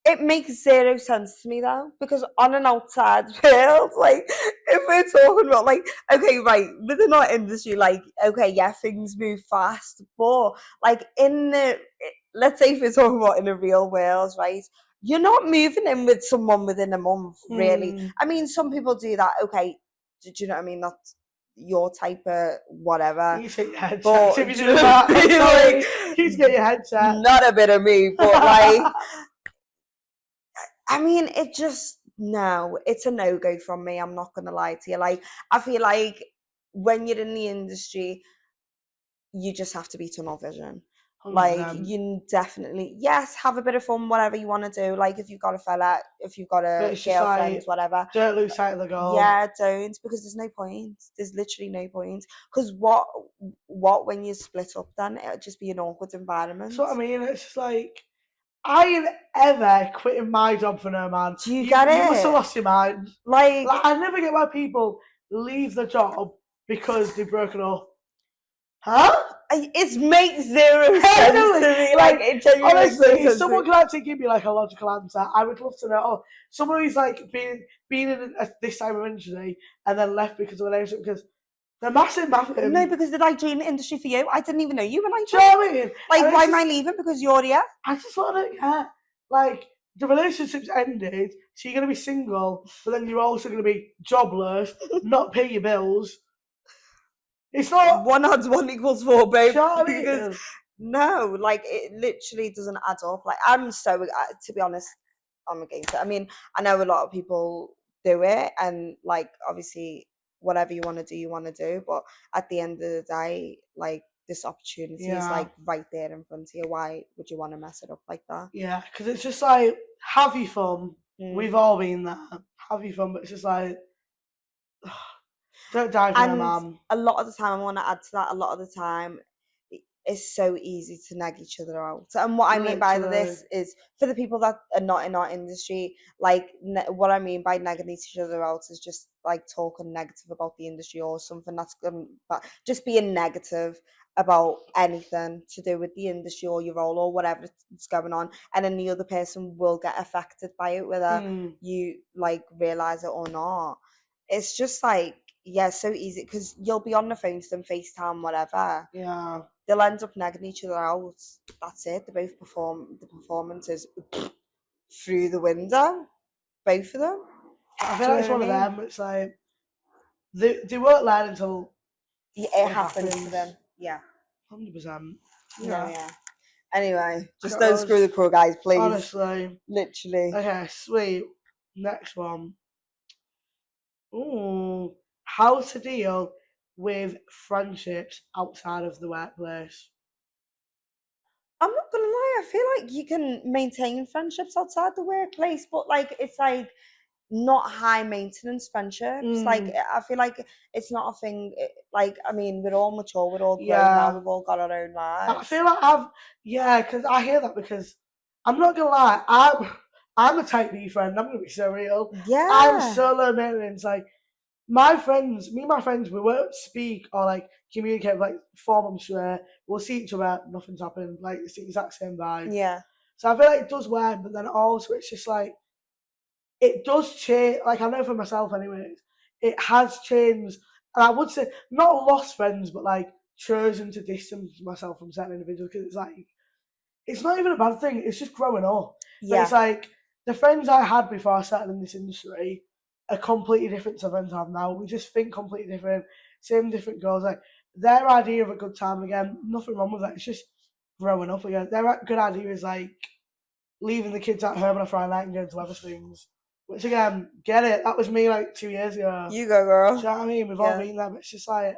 It makes zero sense to me though, because on an outside world, like, if we're talking about, like, okay, right, within our industry, like, okay, yeah, things move fast, but like let's say if we're talking about in a real world, right, you're not moving in with someone within a month, really. I mean, some people do that, okay, do you know what I mean? That's your type of whatever. You take your head But, checked. If you do that, like, you get your head checked. Not a bit of me, but like, I mean, it just, no, it's a no-go from me. I'm not going to lie to you. Like, I feel like when you're in the industry, you just have to be tunnel vision. Like, you definitely, yes, have a bit of fun, whatever you want to do. Like, if you've got a fella, if you've got a girlfriend, like, whatever. Don't lose sight of the goal. Yeah, don't, because there's no point. There's literally no point. Because what when you split up then? It'll just be an awkward environment. That's what I mean. It's just like, I ain't ever quitting my job for no man. Do you get it? You must have lost your mind. Like, I never get why people leave the job because they've broken up. Huh? It makes zero sense to me. Like, it genuinely makes honestly, no if sense to someone me. could actually give me like a logical answer, I would love to know. Oh, someone who's like been in this type of industry and then left because of an relationship, because they're massive. No, because did I join the industry for you? I didn't even know you when I Do you know joined. what I mean? Like, And why it's am I just, leaving? Because you're here? I just want to get like the relationship's ended, so you're gonna be single, but then you're also gonna be jobless, not pay your bills. It's not. 1 odds 1 equals 4, Do you babe. know what I Because mean? no, like, it literally doesn't add up. Like, I'm so, to be honest, I'm against it. I mean, I know a lot of people do it, and like, obviously, whatever you want to do, you want to do. But at the end of the day, like, this opportunity is Yeah, like right there in front of you. Why would you want to mess it up like that? yeah, because it's just like have your fun. Mm. We've all been there. Have your fun, but it's just like don't die for no And man. a lot of the time, I want to add to that, a lot of the time, it's so easy to nag each other out. And what I mean by Literally. this is, for the people that are not in our industry, like, what I mean by nagging each other out is just like talking negative about the industry or something that's going, but just being negative about anything to do with the industry or your role or whatever is going on, and then the other person will get affected by it, whether you like realize it or not. It's just like, yeah, so easy, because you'll be on the phone to them, FaceTime, whatever. Yeah. They'll end up nagging each other out. That's it. They both the performances through the window. Both of them. I feel Do like you it's know one what of I mean? them. It's like they won't learn until Yeah, it it happens to happens. them. Yeah. 100%. No, Yeah. yeah. Anyway, just don't screw Because the crew, guys, please. honestly. Literally. Okay, sweet. Next one. Ooh. How to deal with friendships outside of the workplace. I'm not gonna lie, I feel like you can maintain friendships outside the workplace, but like, it's like not high maintenance friendships. Like, I feel like it's not a thing. Like, I mean, we're all mature, we're all grown now, Yeah. we've all got our own I lives. feel like because I hear that because I'm not gonna lie, I'm a type B friend. I'm gonna be so real. I'm Yeah. so low maintenance. Like my friends, me and my friends, we won't speak or like communicate for, like 4 months straight. We'll see each other, nothing's happened. Like it's the exact same vibe. Yeah. So I feel like it does work, but then also it's just like it does change. Like I know for myself, anyways, it has changed. And I would say not lost friends, but like chosen to distance myself from certain individuals because it's like it's not even a bad thing. It's just growing up. But it's Yeah. like the friends I had before I started in this industry are completely different to the friends I have now. We just think completely different, same different goals. Like their idea of a good time again, nothing wrong with that. It's just growing up again. Their good idea is like leaving the kids at home on a Friday night and going to Wetherspoons. Which again, get it. That was me like 2 years ago. You go, girl. Do you know what I mean? We've Yeah. all been there, but it's just like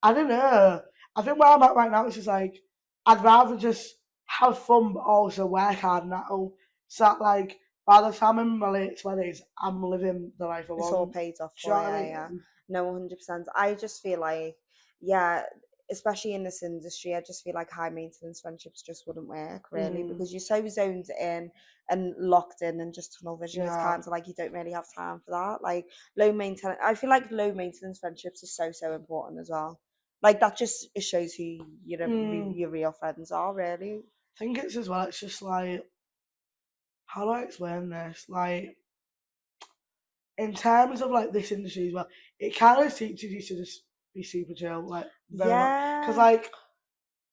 I don't know. I think where I'm at right now is just like I'd rather just have fun but also work hard now. So that like by the time I'm in my late 20s, I'm living the life I It's all want. paid off Do you for, know what I yeah. mean? No, 100%. I just feel like, yeah, especially in this industry, I just feel like high maintenance friendships just wouldn't work, really, because you're so zoned in and locked in and just tunnel vision. It's Yeah. kind of like you don't really have time for that. Like, low maintenance, I feel like low maintenance friendships are so important as well. Like, that just, it shows who your real friends are, really. I think it's as well, it's just like how do I explain this? Like in terms of like this industry as well, it kind of teaches you to just be super chill, like very much. Because Yeah. like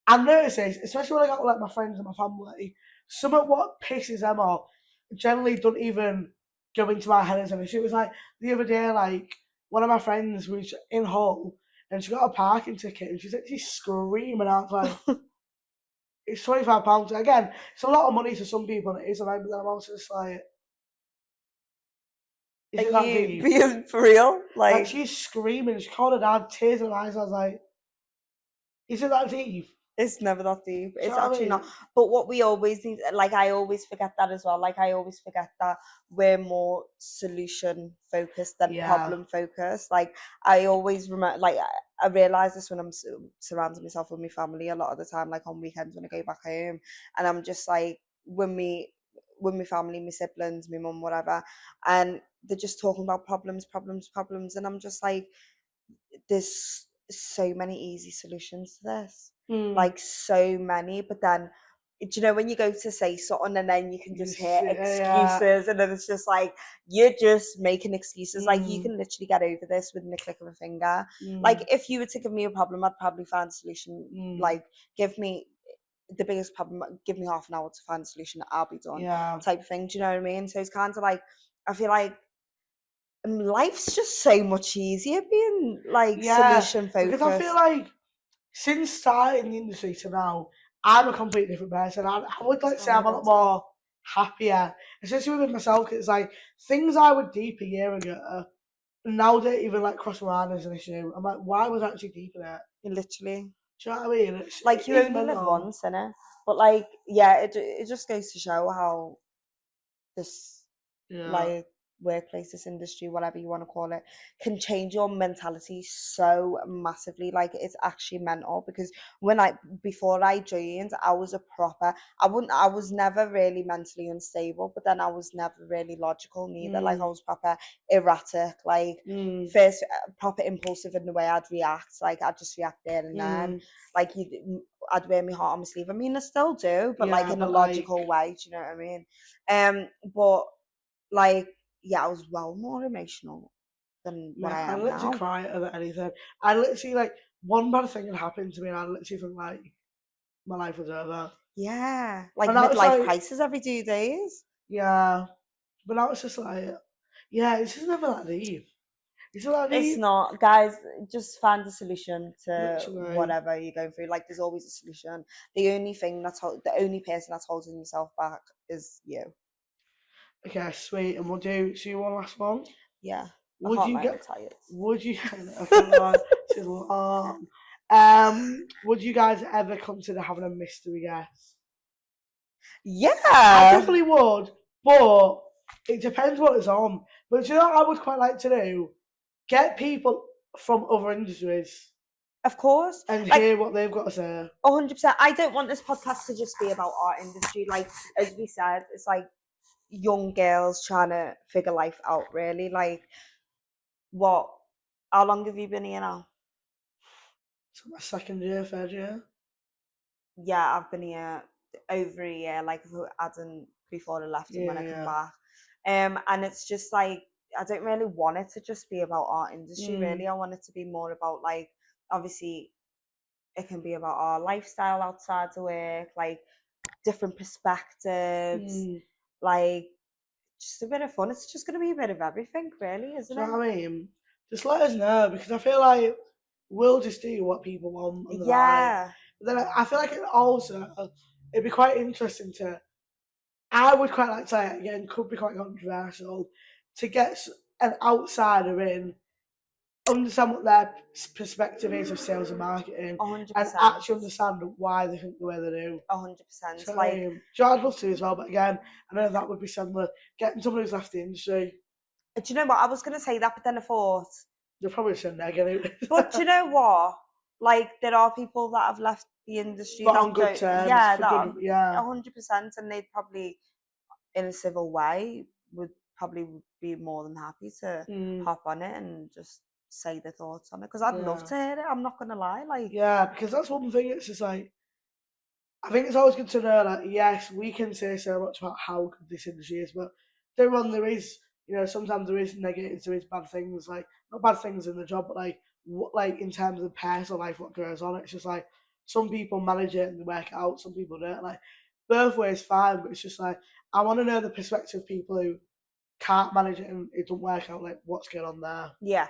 I notice this, especially when I got like my friends and my family, some of what pisses them off generally don't even go into my head as an issue. It was like the other day, like one of my friends was in Hull and she got a parking ticket and she's actually screaming out like it's £25. Again, it's a lot of money to some people and it is, and but then I'm also just like, is Are it that you deep? being for real? Like Like, she's screaming, she called her dad, tears in her eyes. I was like, is it that deep? it's never that deep. Do you It's know what I actually not. mean? But what we always need, like, I always forget that as well. Like, I always forget that we're more solution focused than Yeah. problem focused. Like, I always remember, like, I realize this when I'm surrounding myself with my family a lot of the time, like on weekends when I go back home, and I'm just like, with my family, my siblings, my mum, whatever, and they're just talking about problems, and I'm just like, there's so many easy solutions to this. like so many, but then do you know when you go to say something and then you can just hear excuses and then it's just like you're just making excuses. Like you can literally get over this within the click of a finger. Like if you were to give me a problem, I'd probably find a solution. Like give me the biggest problem, give me half an hour to find a solution, I'll be done, type of thing. Do you know what I mean? So it's kind of like I feel like life's just so much easier being like solution focused. Because I feel like since starting the industry to now, I'm a completely different person. I would like to say I'm a lot more happier, especially with myself. Cause it's like things I would deep a year ago now don't even like cross my mind as an issue. I'm like, why was I actually deep in it? Literally. Do you know what I mean? It's, like you only live once, innit? But like, yeah, it just goes to show how this like workplace, this industry, whatever you want to call it, can change your mentality so massively. Like it's actually mental, because before I joined, I was a proper, I was never really mentally unstable, but then I was never really logical neither. Like I was proper erratic, like first proper impulsive in the way I'd react. Like I'd just react there and then. Like I'd wear my heart on my sleeve. I mean, I still do, but like in a logical way. Do you know what I mean? But like, yeah, I was well more emotional than what I am now. I literally cry over anything. I literally, like, one bad thing had happened to me and I literally think, like, my life was over. Yeah. Like midlife crisis every 2 days. Yeah. But now it's just like, yeah, it's just never that deep. It's not. Guys, just find a solution to whatever you're going through. Like, there's always a solution. The only person that's holding yourself back is you. Okay, sweet. And we'll do one last one. Yeah. Would you guys ever consider having a mystery guest? Yeah. I definitely would, but it depends what it's on. But do you know what I would quite like to do? Get people from other industries. Of course. And hear what they've got to say. 100%. I don't want this podcast to just be about our industry. Like, as we said, it's like young girls trying to figure life out, really. Like, how long have you been here now? It's my second year, third year. Yeah, I've been here over a year, like before I left and when I come back. And it's just like, I don't really want it to just be about our industry, really. I want it to be more about, like, obviously it can be about our lifestyle outside the work, like different perspectives, like just a bit of fun. It's just going to be a bit of everything, really, isn't it? You know what I mean? Just let us know, because I feel like we'll just do what people want. Yeah. But then I feel like it'd be quite interesting I would quite like to say, again, could be quite controversial, to get an outsider in, understand what their perspective is of sales and marketing, 100%. and actually understand why they think the way they do. 100%. So, I'd love to as well, but again, I know that would be similar. Getting someone who's left the industry. Do you know what? I was going to say that, but then I thought... You'll probably say negative. But do you know what? Like, there are people that have left the industry but on good terms. Yeah, 100%, and they'd probably, in a civil way, would probably be more than happy to hop on it and just say their thoughts on it, because I'd love to hear it. I'm not gonna lie, like, yeah, because that's one thing. It's just like, I think it's always good to know, like, yes, we can say so much about how good this industry is, but don't wrong, there is, sometimes there is negatives, there is bad things, like, not bad things in the job, but like in terms of personal life, what goes on. It's just like some people manage it and they work it out, some people don't. Like, both ways fine, but it's just like, I want to know the perspective of people who can't manage it and it don't work out, like, what's going on there. Yeah.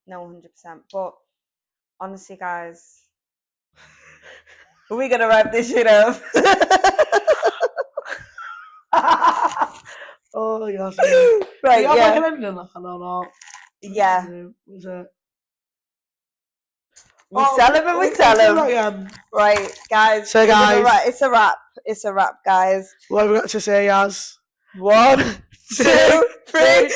No, 100%. But honestly, guys, we're gonna wrap this shit up. Oh, yes. Right, yeah. Like an ending on that? No. Yeah. Was it? We tell him and we tell him. Right, guys. So, guys. It's a wrap. It's a wrap, guys. What have we got to say, Yas? 1, 2, 3.